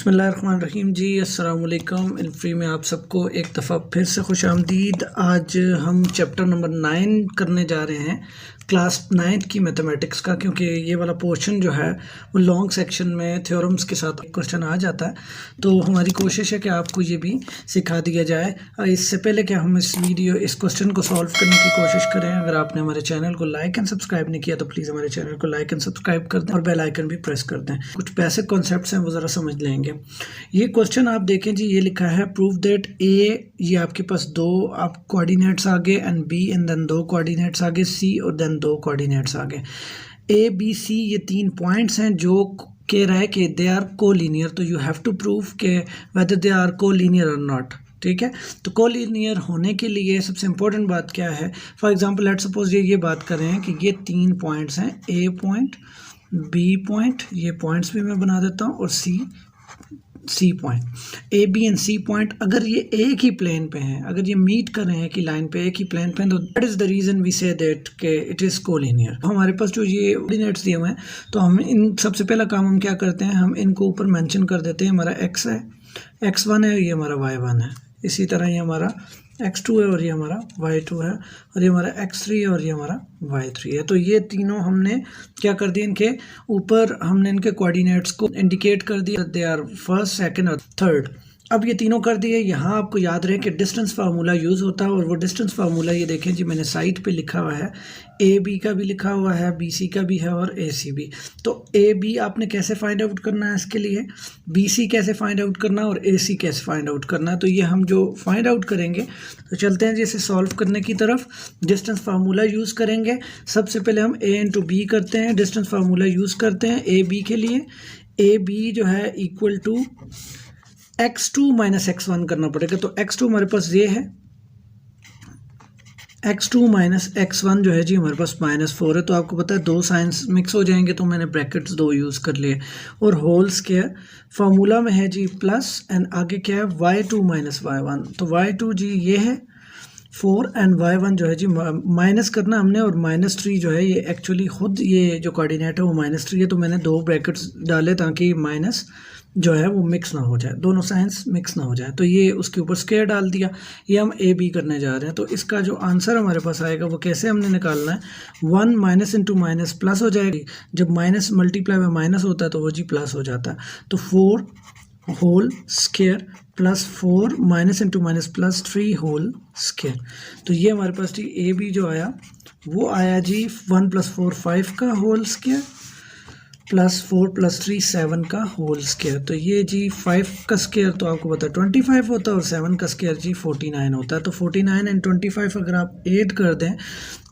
बिस्मिल्लाहिर्रहमानिर्रहीम जी, अस्सलाम वालेकुम। इल्फ्री में आप सबको एक दफ़ा फिर से खुश आमदीद। आज हम चैप्टर नंबर 9 करने जा रहे हैं, क्लास 9 की मैथमेटिक्स का, क्योंकि ये वाला पोर्शन जो है वो लॉन्ग सेक्शन में थ्योरम्स के साथ क्वेश्चन आ जाता है, तो हमारी कोशिश है कि आपको ये भी सिखा दिया जाए। इससे पहले कि हम इस क्वेश्चन को सॉल्व करने की कोशिश करें, अगर आपने हमारे चैनल को लाइक एंड सब्सक्राइब नहीं किया तो प्लीज़ हमारे चैनल को लाइक एंड सब्सक्राइब कर दें और बेल आइकन भी प्रेस कर दें। कुछ बेसिक कॉन्सेप्ट्स हैं वो ज़रा समझ लेंगे। ये क्वेश्चन आप देखें जी, ये लिखा है प्रूव दैट ए, ये आपके पास दो आप कोऑर्डिनेट्स आगे एंड बी एंड देन दो कोऑर्डिनेट्स आगे सी और देन दो कोऑर्डिनेट्स आगे ए बी सी, ये 3 पॉइंट्स हैं जो कह रहा है कि दे आर कोलिनियर। तो यू हैव टू प्रूव के वेदर दे आर कोलिनियर और नॉट। ठीक है, तो कोलिनियर होने के लिए सबसे इंपॉर्टेंट बात क्या है। फॉर एग्जांपल लेट्स सपोज ये बात कर रहे हैं कि ये 3 पॉइंट्स हैं, ए पॉइंट, बी पॉइंट, ये पॉइंट्स भी मैं बना देता हूँ, और C point. A B and C point अगर ये एक ही प्लेन पे हैं, अगर ये मीट कर रहे हैं कि लाइन पे एक ही प्लेन पे हैं, तो that is the reason we say that के इट इज कोलिनियर। हमारे पास जो ये कोऑर्डिनेट्स दिए हुए हैं, तो हम इन सबसे पहला काम हम क्या करते हैं, हम इनको ऊपर मेंशन कर देते हैं। हमारा एक्स है, x1 है, ये हमारा y1 है, इसी तरह ये हमारा x2 है और ये हमारा y2 है, और ये हमारा x3 है और ये हमारा y3 है। तो ये तीनों हमने क्या कर दिए, इनके ऊपर हमने इनके कोऑर्डिनेट्स को इंडिकेट कर दिया, दे आर फर्स्ट, सेकंड और थर्ड। अब ये तीनों कर दिए। यहाँ आपको याद रहे कि डिस्टेंस फार्मूला यूज़ होता है, और वो डिस्टेंस फार्मूला ये देखें जी, मैंने साइड पे लिखा हुआ है, ए बी का भी लिखा हुआ है, बी सी का भी है और ए सी भी। तो ए बी आपने कैसे फाइंड आउट करना है, इसके लिए बी सी कैसे फाइंड आउट करना है और ए सी कैसे फाइंड आउट करना है। तो ये हम जो फाइंड आउट करेंगे, तो चलते हैं जैसे सॉल्व करने की तरफ। डिस्टेंस फार्मूला यूज़ करेंगे। सबसे पहले हम ए इंटू बी करते हैं, डिस्टेंस फार्मूला यूज़ करते हैं ए बी के लिए। ए बी जो है equal to x2 minus x1 करना पड़ेगा। तो x2 हमारे पास ये है, x2 माइनस x1 जो है जी हमारे पास -4 है। तो आपको पता है दो साइंस मिक्स हो जाएंगे, तो मैंने ब्रैकेट्स दो यूज़ कर लिए। और होल स्क्वायर फार्मूला में है जी प्लस, एंड आगे क्या है y2 माइनस y1। तो y2 जी ये है 4 एंड y1 जो है जी माइनस करना हमने, और -3 जो है ये एक्चुअली खुद ये जो कोऑर्डिनेट है वो -3 है। तो मैंने दो ब्रैकेट्स डाले ताकि माइनस जो है वो मिक्स ना हो जाए, दोनों साइंस मिक्स ना हो जाए। तो ये उसके ऊपर स्क्वायर डाल दिया। ये हम ए बी करने जा रहे हैं, तो इसका जो आंसर हमारे पास आएगा वो कैसे हमने निकालना है, 1 माइनस इंटू माइनस प्लस हो जाएगी। जब माइनस मल्टीप्लाई में माइनस होता है तो वो जी प्लस हो जाता है। तो 4 whole square plus 4 minus into minus plus 3 whole square. तो ये हमारे पास जी ए बी जो आया वो आया जी 1 + 4 5 का होल स्क्वायर प्लस 4 + 3 7 का होल स्क्वायर। तो ये जी 5 का स्क्वायर तो आपको पता है 25 होता है, और 7 का स्क्वायर जी 49 होता है। तो 49 एंड 25 अगर आप ऐड कर दें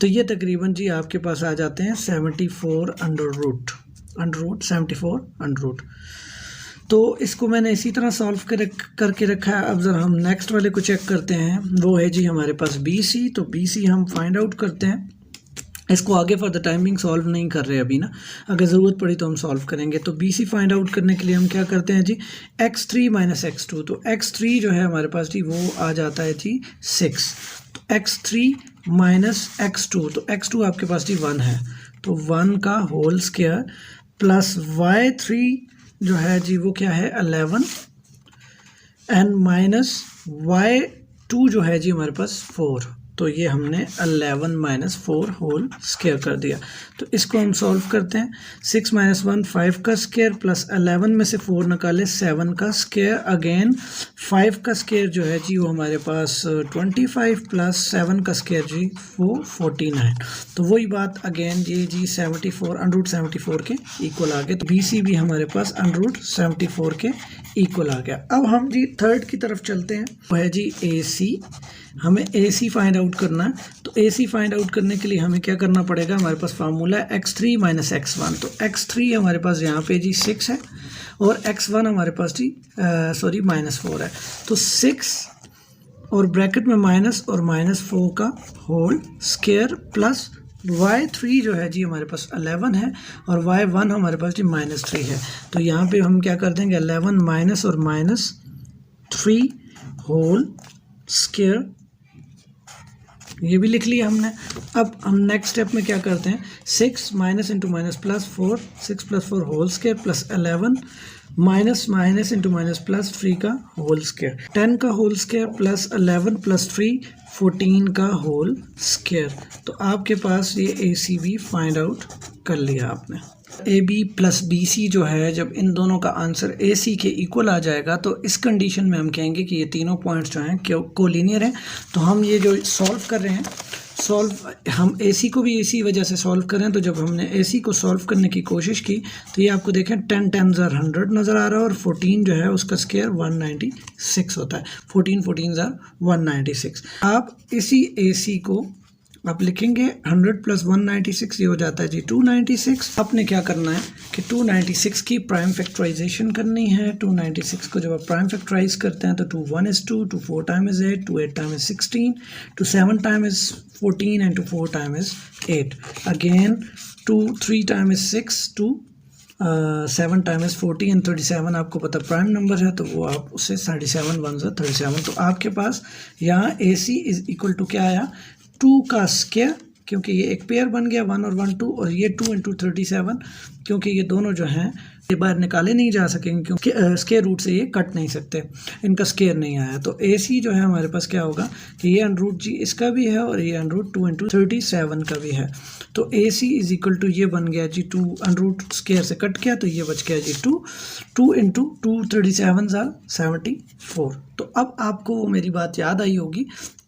तो ये तकरीबन जी आपके पास आ जाते हैं 74 अंडर रूट 74 तो इसको मैंने इसी तरह सॉल्व करके रखा है। अब ज़रा हम नेक्स्ट वाले को चेक करते हैं, वो है जी हमारे पास बी सी। तो बी सी हम फाइंड आउट करते हैं। इसको आगे फॉर द टाइमिंग सॉल्व नहीं कर रहे अभी ना, अगर ज़रूरत पड़ी तो हम सॉल्व करेंगे। तो बी सी फाइंड आउट करने के लिए हम क्या करते हैं जी, x3 माइनस x2। तो x3 जो है हमारे पास जी वो आ जाता है जी 6। तो x3 माइनस x2, तो x2 आपके पास जी 1 है, तो 1 का होल स्क्वायर प्लस y3 जो है जी वो क्या है 11, एंड माइनस y2 जो है जी हमारे पास 4। तो ये हमने 11 माइनस 4 होल स्क्वायर कर दिया। तो इसको हम सॉल्व करते हैं। 6 माइनस 1 5 का स्क्वायर प्लस 11 में से 4 निकाले 7 का स्क्वायर, अगेन 5 का स्क्वायर जो है जी वो हमारे पास 25 प्लस 7 का स्क्वायर जी वो 49। तो वही बात अगेन ये जी 74 अंडर रूट 74 के इक्वल आ गया। तो बी सी भी हमारे पास अंडर रूट 74 के इक्वल आ गया। अब हम जी थर्ड की तरफ चलते हैं, वो है जी ए सी। हमें ए सी फाइंड आउट करना है। तो ए सी फाइंड आउट करने के लिए हमें क्या करना पड़ेगा, हमारे पास फार्मूला है x3 माइनस x1। तो x3 हमारे पास यहाँ पे जी 6 है, और x1 हमारे पास जी -4 है। तो 6 और ब्रैकेट में माइनस और -4 का होल स्क्वायर प्लस y3 जो है जी हमारे पास 11 है, और y1 हमारे पास जी -3 है। तो यहाँ पे हम क्या कर देंगे, 11 माइनस और -3 होल स्क्वायर, ये भी लिख लिया हमने। अब हम नेक्स्ट स्टेप में क्या करते हैं, 6 minus into minus plus 4, 6 + 4 whole square plus 11 minus minus into minus plus 3 का होल स्क्वायर, 10 का होल स्क्वायर प्लस 11 प्लस 3 14 का होल स्क्वायर। तो आपके पास ये ACB फाइंड आउट कर लिया आपने। AB प्लस BC जो है, जब इन दोनों का आंसर AC के इक्वल आ जाएगा तो इस कंडीशन में हम कहेंगे कि ये तीनों पॉइंट्स जो हैं कोलिनियर हैं। तो हम ये जो सॉल्व कर रहे हैं, हम AC को भी इसी वजह से सॉल्व करें। तो जब हमने AC को सॉल्व करने की कोशिश की तो ये आपको देखें 10 10s are 100 नज़र आ रहा है और 14 जो है उसका स्क्वायर 196 होता है। 14 14s are 196। आप इसी AC को आप लिखेंगे 100 प्लस 196, ये हो जाता है जी 296। आपने क्या करना है कि 296 की प्राइम फैक्टराइजेशन करनी है। 296 को जब आप प्राइम फैक्टराइज करते हैं तो 2 1 is 2, 2 4 time is 8, 2 8 time is 16, 2 7 time is 14 and 2 4 time is 8। Again 2 3 time is 6, 2 7 time is 40 and 37 आपको पता प्राइम नंबर है तो वो आप उससे 37 1 से 37। तो आपके पास यहाँ AC इज इक्वल टू क्या आया, 2 का स्क्वायर, क्योंकि ये एक पेयर बन गया 1 और 1 2, और ये 2 इंटू 37, क्योंकि ये दोनों जो हैं ये बाहर निकाले नहीं जा सकेंगे क्योंकि स्क्वायर रूट से ये कट नहीं सकते, इनका स्क्वायर नहीं आया। तो AC जो है हमारे पास क्या होगा कि ये अंडरूट जी इसका भी है और ये अंडरूट 2 इंटू 37 का भी है। तो AC इज इक्वल टू ये बन गया जी 2 अंडरूट स्क्वायर से कट गया तो ये बच गया जी 2 इंटू 2 37 74। तो अब आपको वो मेरी बात याद आई होगी,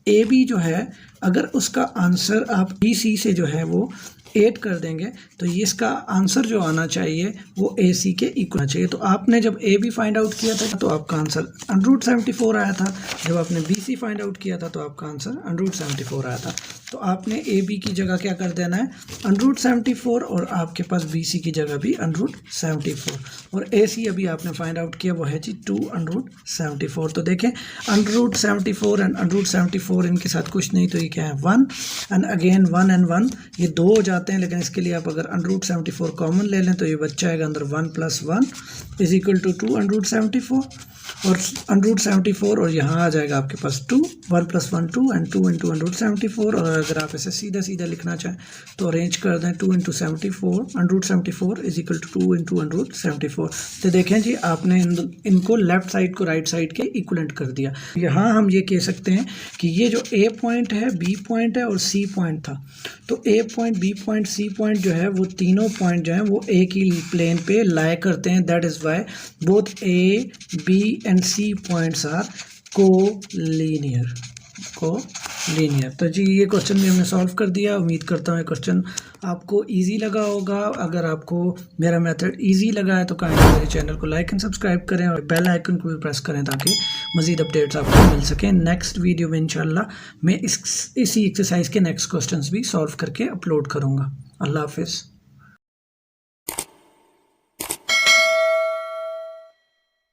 AB जो है अगर उसका आंसर आप BC से जो है वो 8 कर देंगे तो ये इसका आंसर जो आना चाहिए वो AC के इक्वल आना चाहिए। तो आपने जब AB फाइंड आउट किया था तो आपका आंसर अंडरूट 74 आया था, जब आपने BC फाइंड आउट किया था तो आपका आंसर अंडरूट 74 आया था। तो आपने AB की जगह क्या कर देना है, अंडरूट 74, और आपके पास BC की जगह भी अंडरूट 74, और AC अभी आपने फाइंड आउट किया वो है जी 2 अंडरूट 74। तो देखें अंडरूट 74 एंड अंडरूट 74 इनके साथ कुछ नहीं, तो ये क्या है 1 एंड अगेन 1 एंड 1 ये 2 हो जाते हैं, लेकिन इसके लिए आप अगर अंडरूट 74 कॉमन ले लें तो ये बच जाएगा अंदर 1 plus 1 is equal to 2 under root 74, और अंडरूट 74 और यहाँ आ जाएगा आपके पास 2, 1 प्लस 1 2 एंड 2 इंटू अंडरूट 74। और अगर आप इसे सीधा सीधा लिखना चाहें तो अरेंज कर दें 2 into 74 under root 74 is equal to 2 into under root 74। तो देखें जी आपने इनको लेफ्ट साइड को राइट साइड के इक्वलेंट कर दिया। यहाँ हम ये कह सकते हैं कि ये जो A पॉइंट है, B पॉइंट है और C पॉइंट था, तो A point, B point, C point जो है वो तीनों पॉइंट जो हैं वो एक ही प्लेन पे लाई करते हैं। That is why both A, B and C points are collinear. तो जी ये क्वेश्चन भी हमने सॉल्व कर दिया। उम्मीद करता हूँ ये क्वेश्चन आपको इजी लगा होगा। अगर आपको मेरा मेथड इजी लगा है तो काइंडली मेरे चैनल को लाइक एंड सब्सक्राइब करें और बेल आइकन को भी प्रेस करें ताकि मज़ीद अपडेट्स आपको मिल सकें। नेक्स्ट वीडियो में इंशाल्लाह मैं इसी एक्सरसाइज के नेक्स्ट क्वेश्चंस भी सॉल्व करके अपलोड करूँगा। अल्लाह हाफिज़।